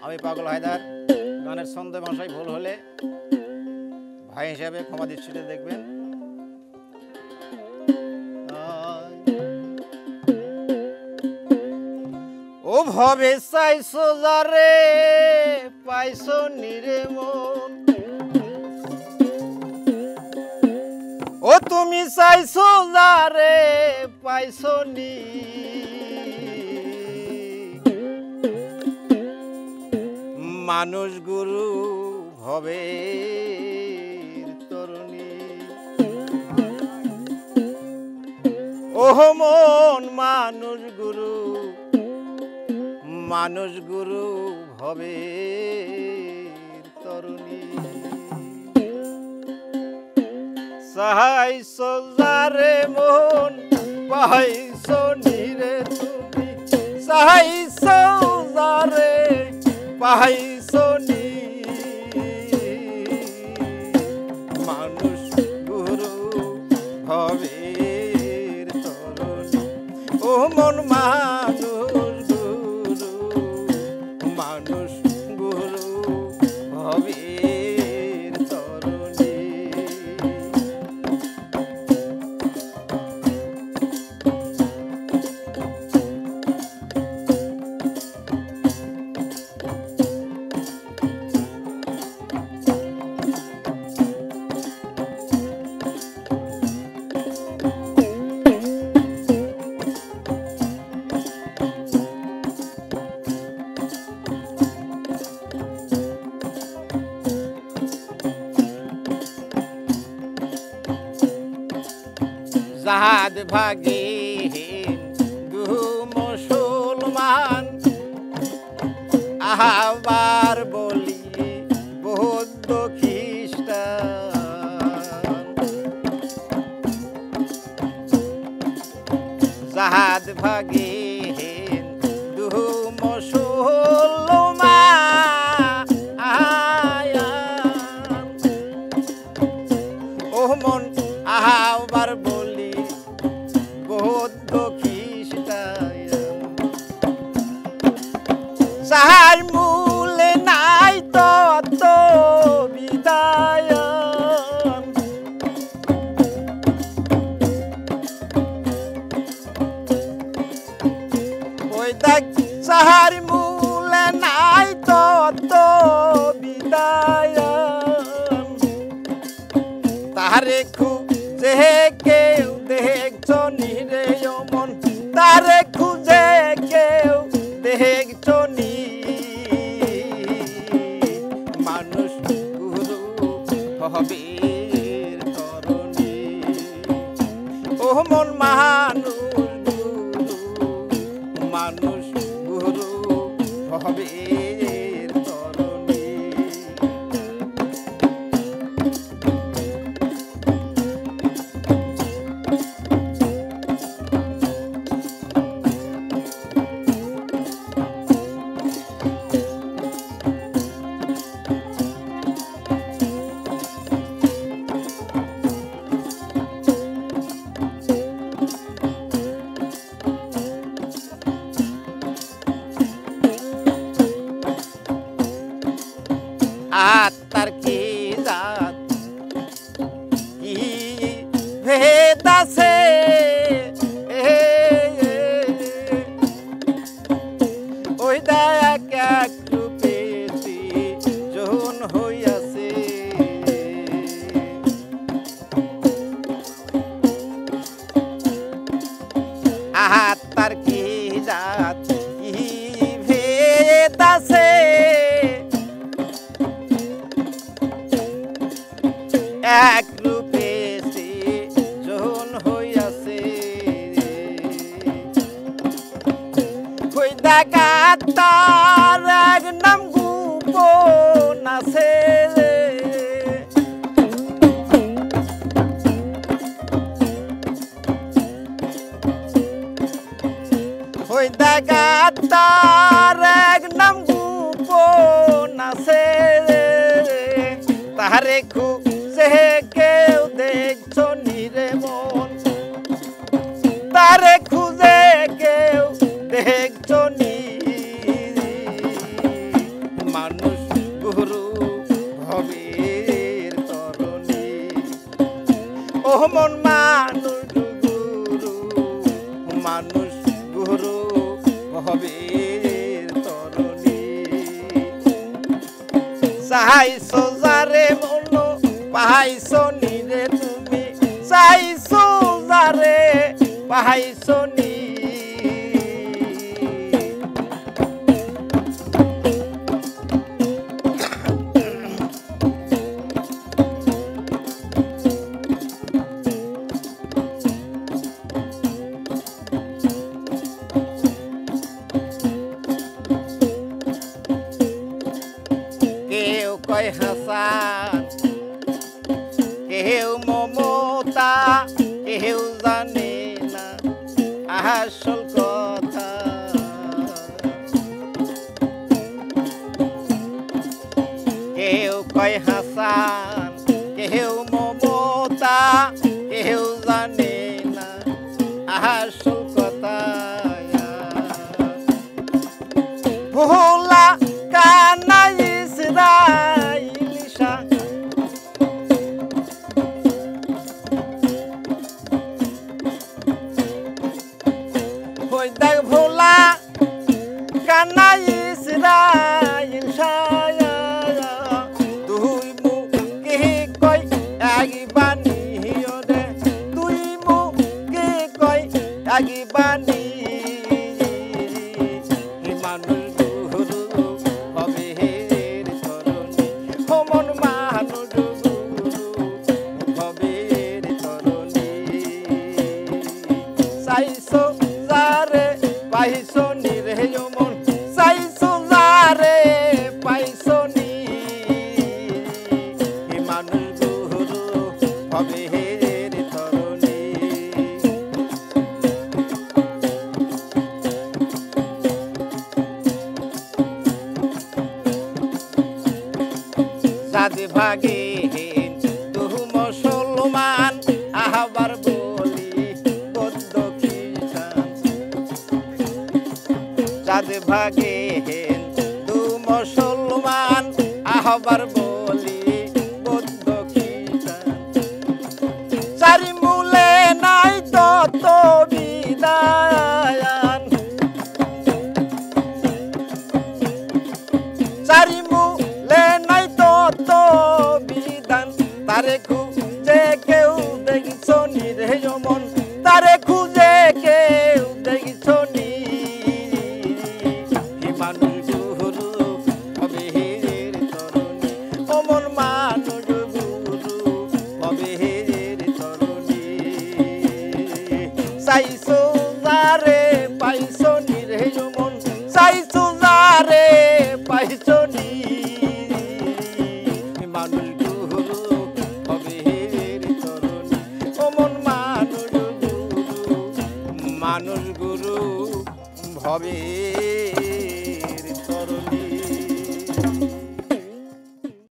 আমি পাগল হায়দার। গানের ছন্দ ভাষায় ভুল হলে ভাই হিসাবে ক্ষমা দৃষ্টিতে দেখবেন। ও ভবে চাইছো যারে পাইছো নিরে মন, ও তুমি চাইছো যারে পাইছো নি, মানুষ গুরু ভবে তরুণী। ওহ মন মানুষ গুরু, মানুষ গুরু ভবে তরুণী। চাইছো যারে মন পাইছো নিরে তুমি, চাইছো যারে পাইছো নি, মানুষ গুরু ভবে তরুণী। ও মন মানুষ গুরু, মানুষ গুরু ভবে তরুণী। জাহাদ ভাগে হিন্দু মুসলমান, আবার বলি বৌদ্ধ খ্রিস্টান। জাহাদ ভাগে হিন্দু মুসলমান, ও মন আবার বলি বৌদ্ধ খ্রিস্টান। সাহার মূলে নাই তত বিদায়, ওই দেখ সাহার মূলে নাই তত বিদায়। তারে খুঁজে কেউ দেখছো নি রে মন, তারে খুঁজে কেউ দেখছো নি, মানুষ গুরু হবে তরুণী। ও মন মানুষ গুরু, মানুষ গুরু হবে তরুণী। আত্মার কি জাত কি ভেদ আছে, ওই দেখ এক রূপে জন হইয়াছে। আত্মার কি জাত কি ভেদ আছে, এক রূপে জন হইয়াছে। ওই দেখা তার এক নাম গোপন আছে, ওই দেখা তার এক নাম গোপন আছে। তাহারে খুঁজে কেউ দেখছো নি রে মন, তারে খুঁজে কেউ দেখছো নি, মানুষ গুরু ভবের তরণী চাইছো যারে মন পাইছো নিরে তুমি চাইছো যারে পাইছো নি কেউ কয় হাসান কেউ মমতা কেউ জানে না আসল কথা কেউ কয় হাসান কেউ মমতা কেউ জানে না আসল কথা ভোলা কানা ইসরাইলিশা হই দেখ ভোলা কানা ইসরাইল ছায়া তুই মুখে কই আগি বানি রে তুই মুখে কই আগি বানি মানুষ গুরু হবে হের তরণী ও মন মানুষ গুরু হবে হের তরণী চাইছো যারে পাইছো নি রে মন চাইছো যারে পাইছো নি মানুষ গুরু হবে হের তরণী সাদে ভাগে তু মুসলমান আবার বলি বৌদ্ধ খ্রিস্টান সাদে ভাগে তু মুসলমান আবার বলি বৌদ্ধ খ্রিস্টান চারি মূলে নাই তত বিদায়ান চারি মূলে নাই তত বিধান তারে খুঁজে কেউ দেখিছো নি রে মন তারে খুঁজে কেউ দেখিছো নি মানুষ গুরু হবে হের তরণী ও মন মানুষ গুরু হবে হের তরণী চাইছো যারে পাইছো নি রে মন চাইছো যারে পাইছো নি মানুষ গুরু হবে হের তরণী ও মন মানুষ গুরু ভবে